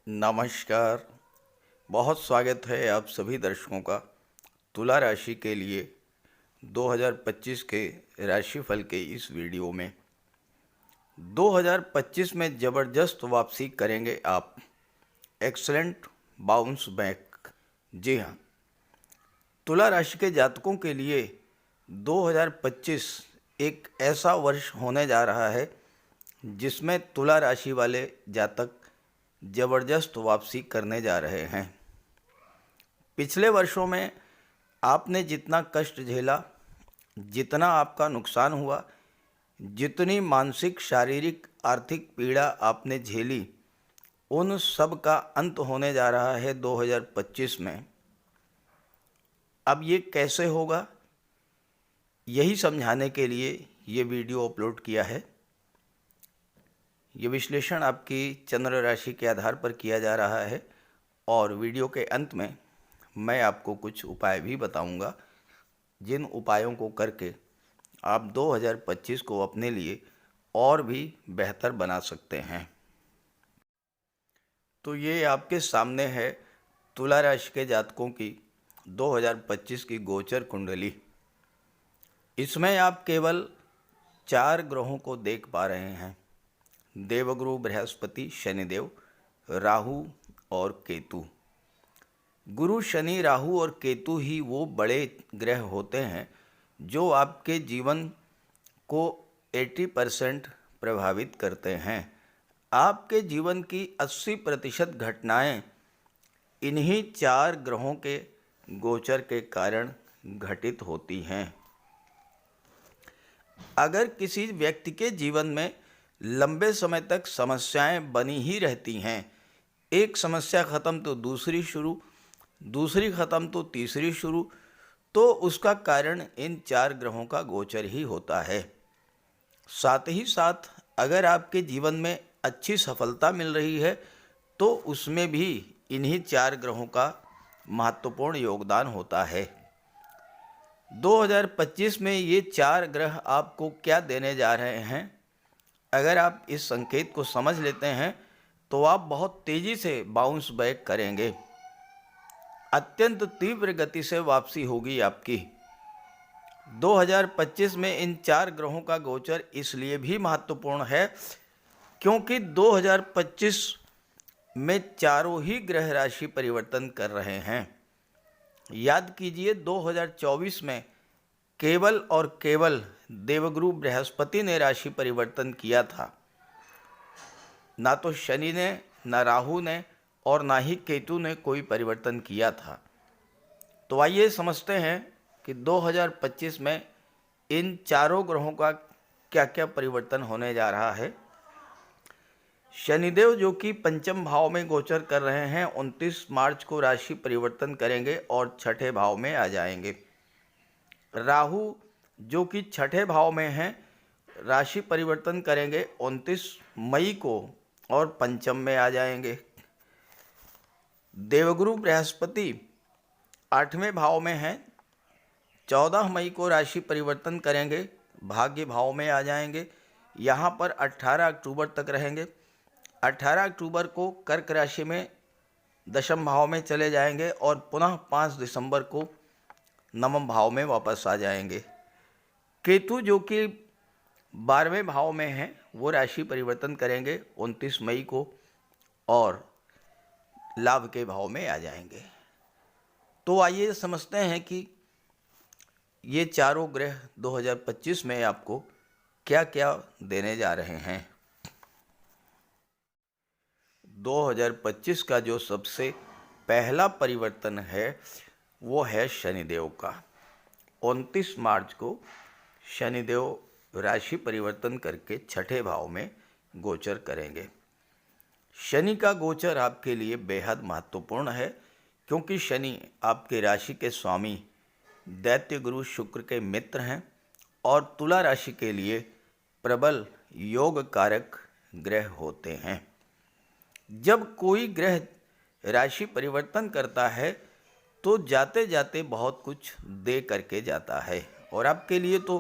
नमस्कार। बहुत स्वागत है आप सभी दर्शकों का तुला राशि के लिए 2025 के राशिफल के इस वीडियो में। 2025 में ज़बरदस्त वापसी करेंगे आप, एक्सलेंट बाउंस बैक। जी हाँ, तुला राशि के जातकों के लिए 2025 एक ऐसा वर्ष होने जा रहा है जिसमें तुला राशि वाले जातक ज़बरदस्त वापसी करने जा रहे हैं। पिछले वर्षों में आपने जितना कष्ट झेला, जितना आपका नुकसान हुआ, जितनी मानसिक, शारीरिक, आर्थिक पीड़ा आपने झेली, उन सब का अंत होने जा रहा है 2025 में। अब ये कैसे होगा, यही समझाने के लिए ये वीडियो अपलोड किया है। ये विश्लेषण आपकी चंद्र राशि के आधार पर किया जा रहा है और वीडियो के अंत में मैं आपको कुछ उपाय भी बताऊंगा, जिन उपायों को करके आप 2025 को अपने लिए और भी बेहतर बना सकते हैं। तो ये आपके सामने है तुला राशि के जातकों की 2025 की गोचर कुंडली। इसमें आप केवल 4 ग्रहों को देख पा रहे हैं: देवगुरु बृहस्पति, शनिदेव, राहु और केतु। गुरु, शनि, राहु और केतु ही वो बड़े ग्रह होते हैं जो आपके जीवन को 80% प्रभावित करते हैं। आपके जीवन की 80% घटनाएं इन्हीं 4 ग्रहों के गोचर के कारण घटित होती हैं। अगर किसी व्यक्ति के जीवन में लंबे समय तक समस्याएं बनी ही रहती हैं, एक समस्या ख़त्म तो दूसरी शुरू, दूसरी ख़त्म तो तीसरी शुरू, तो उसका कारण इन 4 ग्रहों का गोचर ही होता है। साथ ही साथ अगर आपके जीवन में अच्छी सफलता मिल रही है तो उसमें भी इन्हीं 4 ग्रहों का महत्वपूर्ण योगदान होता है। 2025 में ये 4 ग्रह आपको क्या देने जा रहे हैं, अगर आप इस संकेत को समझ लेते हैं तो आप बहुत तेज़ी से बाउंस बैक करेंगे। अत्यंत तीव्र गति से वापसी होगी आपकी। 2025 में इन 4 ग्रहों का गोचर इसलिए भी महत्वपूर्ण है क्योंकि 2025 में चारों ही ग्रह राशि परिवर्तन कर रहे हैं। याद कीजिए, 2024 में केवल और केवल देवगुरु बृहस्पति ने राशि परिवर्तन किया था, ना तो शनि ने, ना राहु ने और ना ही केतु ने कोई परिवर्तन किया था। तो आइए समझते हैं कि 2025 में इन चारों ग्रहों का क्या क्या परिवर्तन होने जा रहा है। शनिदेव जो कि पंचम भाव में गोचर कर रहे हैं, 29 मार्च को राशि परिवर्तन करेंगे और छठे भाव में आ जाएंगे। राहु जो कि छठे भाव में हैं, राशि परिवर्तन करेंगे 29 मई को और पंचम में आ जाएंगे। देवगुरु बृहस्पति 8वें भाव में हैं, 14 मई को राशि परिवर्तन करेंगे, भाग्य भाव में आ जाएंगे। यहाँ पर 18 अक्टूबर तक रहेंगे। 18 अक्टूबर को कर्क राशि में दशम भाव में चले जाएंगे और पुनः 5 दिसंबर को नवम भाव में वापस आ जाएंगे। केतु जो कि 12वें भाव में हैं, वो राशि परिवर्तन करेंगे 29 मई को और लाभ के भाव में आ जाएंगे। तो आइए समझते हैं कि ये चारों ग्रह 2025 में आपको क्या क्या देने जा रहे हैं। 2025 का जो सबसे पहला परिवर्तन है वो है शनिदेव का। 29 मार्च को शनिदेव राशि परिवर्तन करके छठे भाव में गोचर करेंगे। शनि का गोचर आपके लिए बेहद महत्वपूर्ण है क्योंकि शनि आपके राशि के स्वामी दैत्य गुरु शुक्र के मित्र हैं और तुला राशि के लिए प्रबल योग कारक ग्रह होते हैं। जब कोई ग्रह राशि परिवर्तन करता है तो जाते जाते बहुत कुछ दे करके जाता है और आपके लिए तो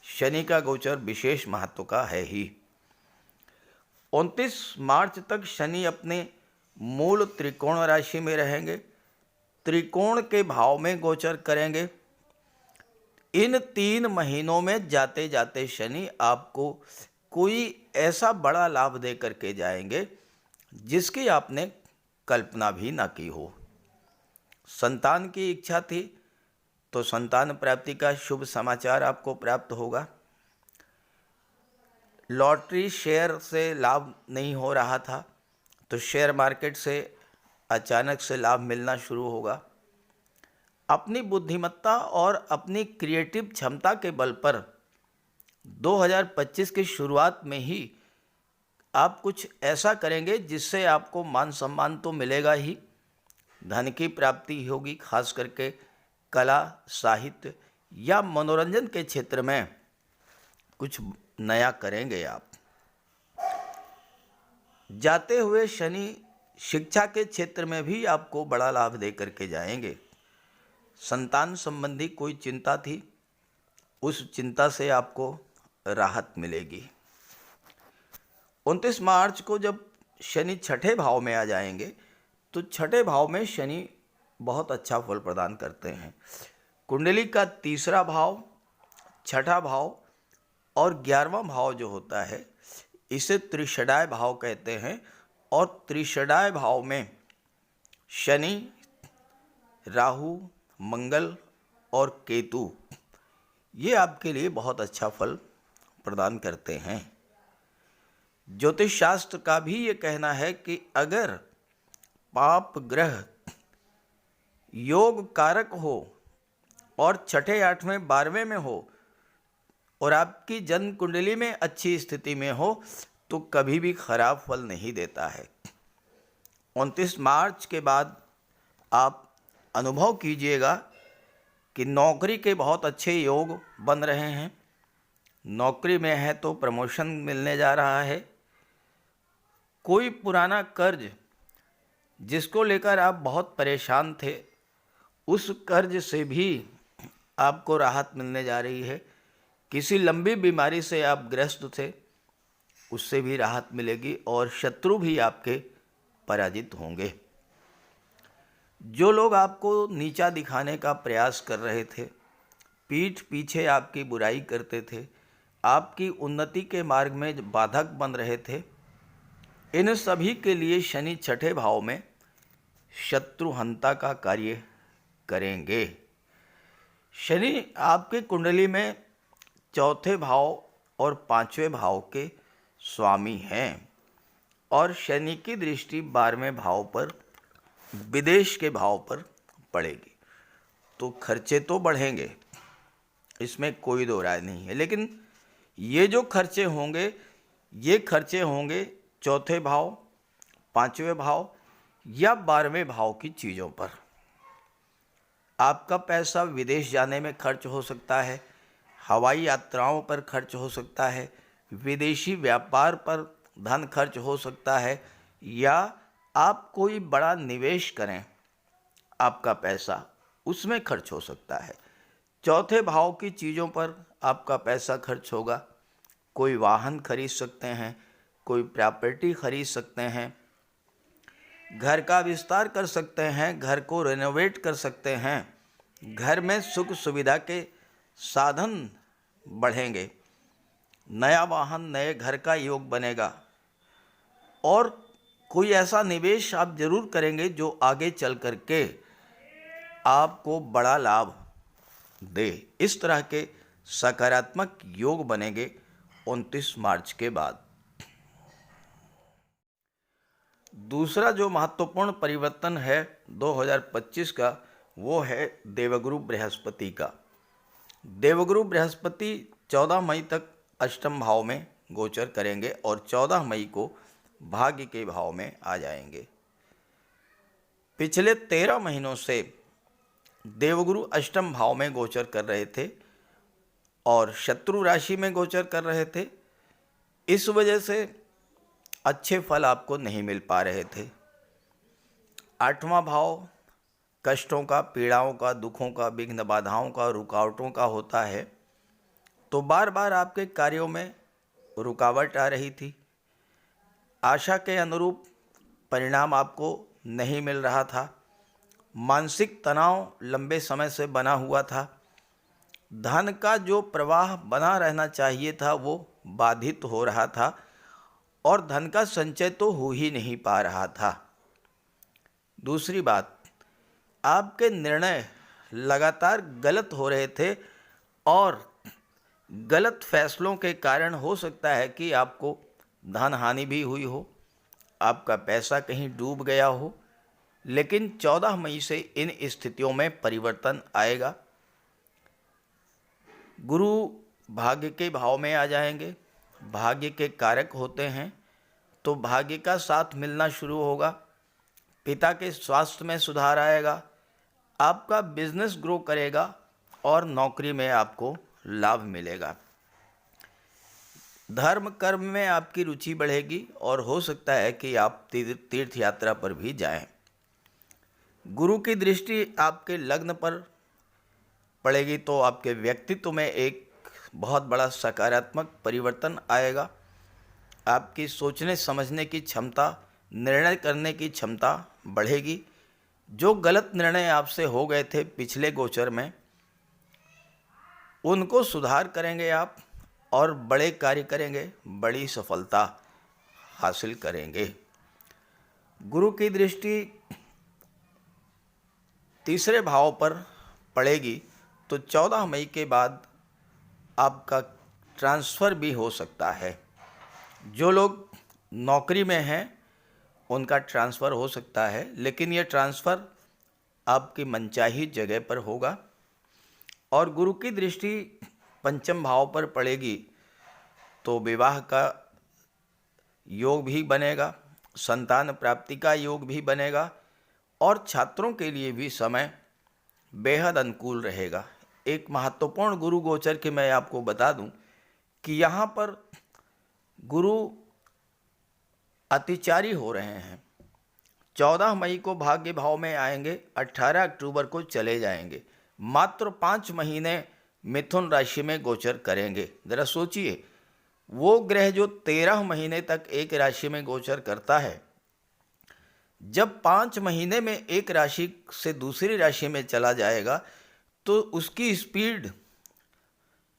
शनि का गोचर विशेष महत्व का है ही। 29 मार्च तक शनि अपने मूल त्रिकोण राशि में रहेंगे, त्रिकोण के भाव में गोचर करेंगे। इन 3 महीनों में जाते जाते शनि आपको कोई ऐसा बड़ा लाभ दे करके जाएंगे जिसकी आपने कल्पना भी ना की हो। संतान की इच्छा थी तो संतान प्राप्ति का शुभ समाचार आपको प्राप्त होगा। लॉटरी शेयर से लाभ नहीं हो रहा था तो शेयर मार्केट से अचानक से लाभ मिलना शुरू होगा। अपनी बुद्धिमत्ता और अपनी क्रिएटिव क्षमता के बल पर 2025 की शुरुआत में ही आप कुछ ऐसा करेंगे जिससे आपको मान सम्मान तो मिलेगा ही, धन की प्राप्ति होगी। खास करके कला, साहित्य या मनोरंजन के क्षेत्र में कुछ नया करेंगे आप। जाते हुए शनि शिक्षा के क्षेत्र में भी आपको बड़ा लाभ दे करके जाएंगे। संतान संबंधी कोई चिंता थी, उस चिंता से आपको राहत मिलेगी। 29 मार्च को जब शनि छठे भाव में आ जाएंगे तो छठे भाव में शनि बहुत अच्छा फल प्रदान करते हैं। कुंडली का तीसरा भाव, छठा भाव और 11वां भाव जो होता है इसे त्रिषडाय भाव कहते हैं। और त्रिषडाय भाव में शनि, राहु, मंगल और केतु ये आपके लिए बहुत अच्छा फल प्रदान करते हैं। ज्योतिष शास्त्र का भी ये कहना है कि अगर पाप ग्रह योग कारक हो और छठे, 8वें, 12वें में हो और आपकी जन्म कुंडली में अच्छी स्थिति में हो तो कभी भी खराब फल नहीं देता है। 29 मार्च के बाद आप अनुभव कीजिएगा कि नौकरी के बहुत अच्छे योग बन रहे हैं। नौकरी में है तो प्रमोशन मिलने जा रहा है। कोई पुराना कर्ज जिसको लेकर आप बहुत परेशान थे, उस कर्ज से भी आपको राहत मिलने जा रही है। किसी लंबी बीमारी से आप ग्रस्त थे, उससे भी राहत मिलेगी और शत्रु भी आपके पराजित होंगे। जो लोग आपको नीचा दिखाने का प्रयास कर रहे थे, पीठ पीछे आपकी बुराई करते थे, आपकी उन्नति के मार्ग में बाधक बन रहे थे, इन सभी के लिए शनि छठे भाव में शत्रुहंता का कार्य करेंगे। शनि आपके कुंडली में चौथे भाव और 5वें भाव के स्वामी हैं और शनि की दृष्टि 12वें भाव पर, विदेश के भाव पर पड़ेगी। तो खर्चे तो बढ़ेंगे, इसमें कोई दो राय नहीं है, लेकिन ये जो खर्चे होंगे ये खर्चे होंगे चौथे भाव, 5वें भाव या 12वें भाव की चीज़ों पर। आपका पैसा विदेश जाने में खर्च हो सकता है, हवाई यात्राओं पर खर्च हो सकता है, विदेशी व्यापार पर धन खर्च हो सकता है, या आप कोई बड़ा निवेश करें, आपका पैसा उसमें खर्च हो सकता है। चौथे भाव की चीज़ों पर आपका पैसा खर्च होगा। कोई वाहन खरीद सकते हैं, कोई प्रॉपर्टी खरीद सकते हैं, घर का विस्तार कर सकते हैं, घर को रेनोवेट कर सकते हैं, घर में सुख सुविधा के साधन बढ़ेंगे, नया वाहन, नए घर का योग बनेगा और कोई ऐसा निवेश आप जरूर करेंगे जो आगे चल कर के आपको बड़ा लाभ दे। इस तरह के सकारात्मक योग बनेंगे 29 मार्च के बाद। दूसरा जो महत्वपूर्ण परिवर्तन है 2025 का, वो है देवगुरु बृहस्पति का। देवगुरु बृहस्पति 14 मई तक अष्टम भाव में गोचर करेंगे और 14 मई को भाग्य के भाव में आ जाएंगे। पिछले 13 महीनों से देवगुरु अष्टम भाव में गोचर कर रहे थे और शत्रु राशि में गोचर कर रहे थे। इस वजह से अच्छे फल आपको नहीं मिल पा रहे थे। 8वां भाव कष्टों का, पीड़ाओं का, दुखों का, विघ्न बाधाओं का, रुकावटों का होता है, तो बार बार आपके कार्यों में रुकावट आ रही थी। आशा के अनुरूप परिणाम आपको नहीं मिल रहा था, मानसिक तनाव लंबे समय से बना हुआ था, धन का जो प्रवाह बना रहना चाहिए था वो बाधित हो रहा था और धन का संचय तो हो ही नहीं पा रहा था। दूसरी बात, आपके निर्णय लगातार गलत हो रहे थे और गलत फैसलों के कारण हो सकता है कि आपको धन हानि भी हुई हो, आपका पैसा कहीं डूब गया हो। लेकिन 14 मई से इन स्थितियों में परिवर्तन आएगा। गुरु भाग्य के भाव में आ जाएंगे, भाग्य के कारक होते हैं, तो भाग्य का साथ मिलना शुरू होगा। पिता के स्वास्थ्य में सुधार आएगा, आपका बिजनेस ग्रो करेगा और नौकरी में आपको लाभ मिलेगा। धर्म कर्म में आपकी रुचि बढ़ेगी और हो सकता है कि आप तीर्थ यात्रा पर भी जाएं। गुरु की दृष्टि आपके लग्न पर पड़ेगी तो आपके व्यक्तित्व में एक बहुत बड़ा सकारात्मक परिवर्तन आएगा। आपकी सोचने समझने की क्षमता, निर्णय करने की क्षमता बढ़ेगी। जो गलत निर्णय आपसे हो गए थे पिछले गोचर में, उनको सुधार करेंगे आप और बड़े कार्य करेंगे, बड़ी सफलता हासिल करेंगे। गुरु की दृष्टि तीसरे भाव पर पड़ेगी तो 14 मई के बाद आपका ट्रांसफ़र भी हो सकता है। जो लोग नौकरी में हैं उनका ट्रांसफ़र हो सकता है, लेकिन ये ट्रांसफ़र आपकी मनचाही जगह पर होगा। और गुरु की दृष्टि पंचम भाव पर पड़ेगी तो विवाह का योग भी बनेगा, संतान प्राप्ति का योग भी बनेगा और छात्रों के लिए भी समय बेहद अनुकूल रहेगा। एक महत्वपूर्ण गुरु गोचर के मैं आपको बता दूं कि यहाँ पर गुरु अतिचारी हो रहे हैं। 14 मई को भाग्य भाव में आएंगे, 18 अक्टूबर को चले जाएंगे। मात्र 5 महीने मिथुन राशि में गोचर करेंगे। ज़रा सोचिए, वो ग्रह जो 13 महीने तक एक राशि में गोचर करता है, जब 5 महीने में एक राशि से दूसरी राशि में चला जाएगा तो उसकी स्पीड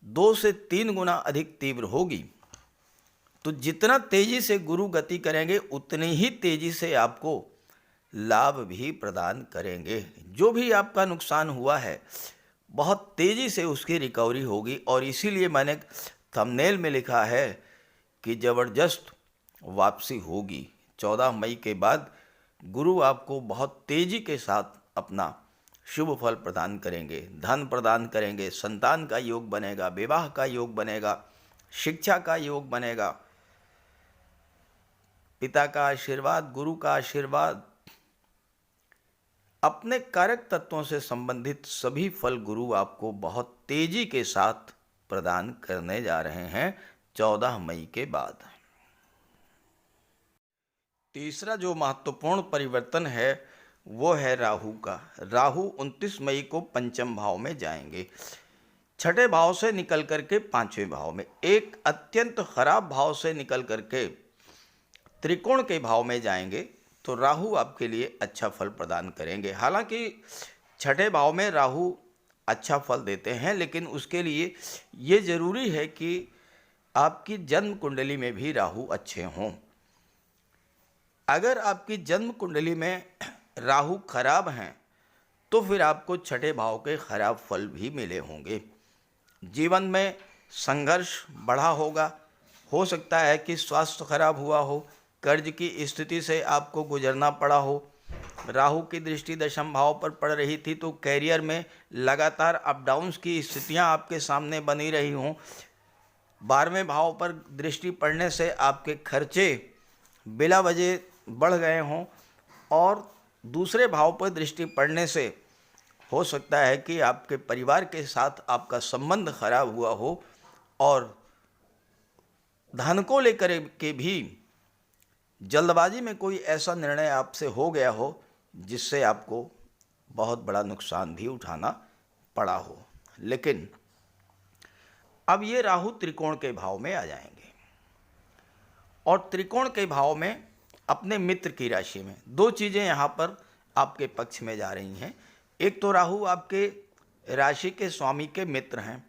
2 से 3 गुना अधिक तीव्र होगी। तो जितना तेजी से गुरु गति करेंगे उतनी ही तेजी से आपको लाभ भी प्रदान करेंगे। जो भी आपका नुकसान हुआ है बहुत तेजी से उसकी रिकवरी होगी और इसीलिए मैंने थंबनेल में लिखा है कि ज़बरदस्त वापसी होगी। 14 मई के बाद गुरु आपको बहुत तेजी के साथ अपना शुभ फल प्रदान करेंगे, धन प्रदान करेंगे, संतान का योग बनेगा, विवाह का योग बनेगा, शिक्षा का योग बनेगा, पिता का आशीर्वाद, गुरु का आशीर्वाद, अपने कारक तत्वों से संबंधित सभी फल गुरु आपको बहुत तेजी के साथ प्रदान करने जा रहे हैं 14 मई के बाद। तीसरा जो महत्वपूर्ण परिवर्तन है वो है राहु का। राहु 29 मई को पंचम भाव में जाएंगे, छठे भाव से निकल करके पांचवें भाव में, एक अत्यंत खराब भाव से निकल करके त्रिकोण के भाव में जाएंगे। तो राहु आपके लिए अच्छा फल प्रदान करेंगे। हालांकि छठे भाव में राहु अच्छा फल देते हैं, लेकिन उसके लिए ये ज़रूरी है कि आपकी जन्म कुंडली में भी राहु अच्छे हों। अगर आपकी जन्म कुंडली में राहु खराब हैं तो फिर आपको छठे भाव के खराब फल भी मिले होंगे। जीवन में संघर्ष बढ़ा होगा, हो सकता है कि स्वास्थ्य खराब हुआ हो, कर्ज की स्थिति से आपको गुजरना पड़ा हो। राहु की दृष्टि दशम भाव पर पड़ रही थी तो कैरियर में लगातार अप डाउन्स की स्थितियां आपके सामने बनी रही हों। 12वें भाव पर दृष्टि पड़ने से आपके खर्चे बिला वजह बढ़ गए हों और दूसरे भाव पर दृष्टि पड़ने से हो सकता है कि आपके परिवार के साथ आपका संबंध खराब हुआ हो और धन को लेकर के भी जल्दबाजी में कोई ऐसा निर्णय आपसे हो गया हो जिससे आपको बहुत बड़ा नुकसान भी उठाना पड़ा हो। लेकिन अब ये राहु त्रिकोण के भाव में आ जाएंगे और त्रिकोण के भाव में अपने मित्र की राशि में। दो चीज़ें यहाँ पर आपके पक्ष में जा रही हैं। एक तो राहु आपके राशि के स्वामी के मित्र हैं,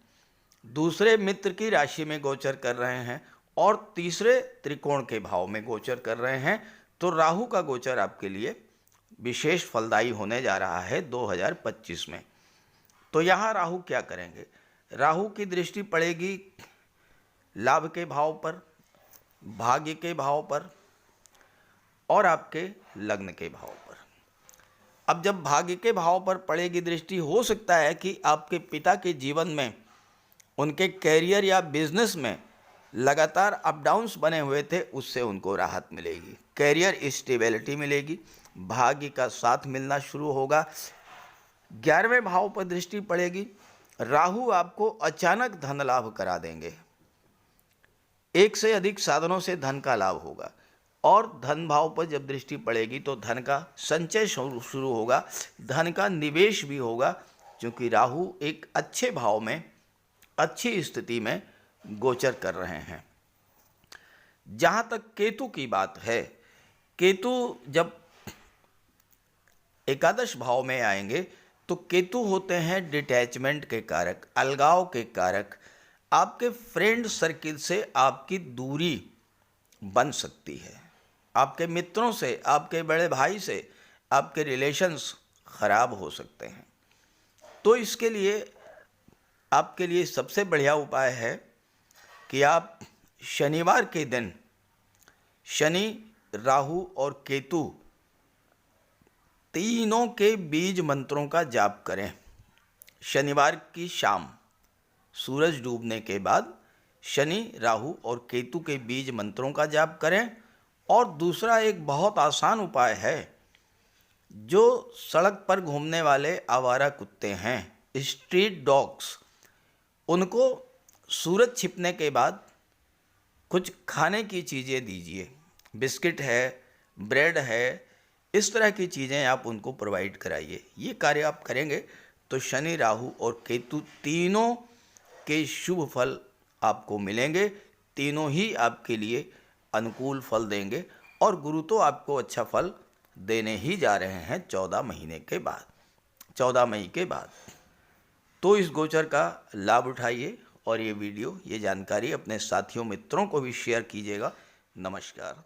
दूसरे मित्र की राशि में गोचर कर रहे हैं और तीसरे त्रिकोण के भाव में गोचर कर रहे हैं। तो राहु का गोचर आपके लिए विशेष फलदायी होने जा रहा है 2025 में। तो यहाँ राहु क्या करेंगे? राहु की दृष्टि पड़ेगी लाभ के भाव पर, भाग्य के भाव पर और आपके लग्न के भाव पर। अब जब भाग्य के भाव पर पड़ेगी दृष्टि, हो सकता है कि आपके पिता के जीवन में, उनके कैरियर या बिजनेस में लगातार अप डाउन्स बने हुए थे, उससे उनको राहत मिलेगी, कैरियर स्टेबिलिटी मिलेगी, भाग्य का साथ मिलना शुरू होगा। 11वें भाव पर दृष्टि पड़ेगी, राहु आपको अचानक धन लाभ करा देंगे, एक से अधिक साधनों से धन का लाभ होगा। और धन भाव पर जब दृष्टि पड़ेगी तो धन का संचय शुरू होगा, धन का निवेश भी होगा, क्योंकि राहु एक अच्छे भाव में, अच्छी स्थिति में गोचर कर रहे हैं। जहाँ तक केतु की बात है, केतु जब एकादश भाव में आएंगे तो केतु होते हैं डिटैचमेंट के कारक, अलगाव के कारक। आपके फ्रेंड सर्किल से आपकी दूरी बन सकती है, आपके मित्रों से, आपके बड़े भाई से आपके रिलेशंस खराब हो सकते हैं। तो इसके लिए आपके लिए सबसे बढ़िया उपाय है कि आप शनिवार के दिन शनि, राहु और केतु तीनों के बीज मंत्रों का जाप करें। शनिवार की शाम सूरज डूबने के बाद शनि, राहु और केतु के बीज मंत्रों का जाप करें। और दूसरा एक बहुत आसान उपाय है, जो सड़क पर घूमने वाले आवारा कुत्ते हैं, स्ट्रीट डॉग्स, उनको सूरज छिपने के बाद कुछ खाने की चीज़ें दीजिए। बिस्किट है, ब्रेड है, इस तरह की चीज़ें आप उनको प्रोवाइड कराइए। ये कार्य आप करेंगे तो शनि, राहु और केतु तीनों के शुभ फल आपको मिलेंगे, तीनों ही आपके लिए अनुकूल फल देंगे। और गुरु तो आपको अच्छा फल देने ही जा रहे हैं 14 महीने के बाद, 14 मई के बाद। तो इस गोचर का लाभ उठाइए और ये वीडियो, ये जानकारी अपने साथियों, मित्रों को भी शेयर कीजिएगा। नमस्कार।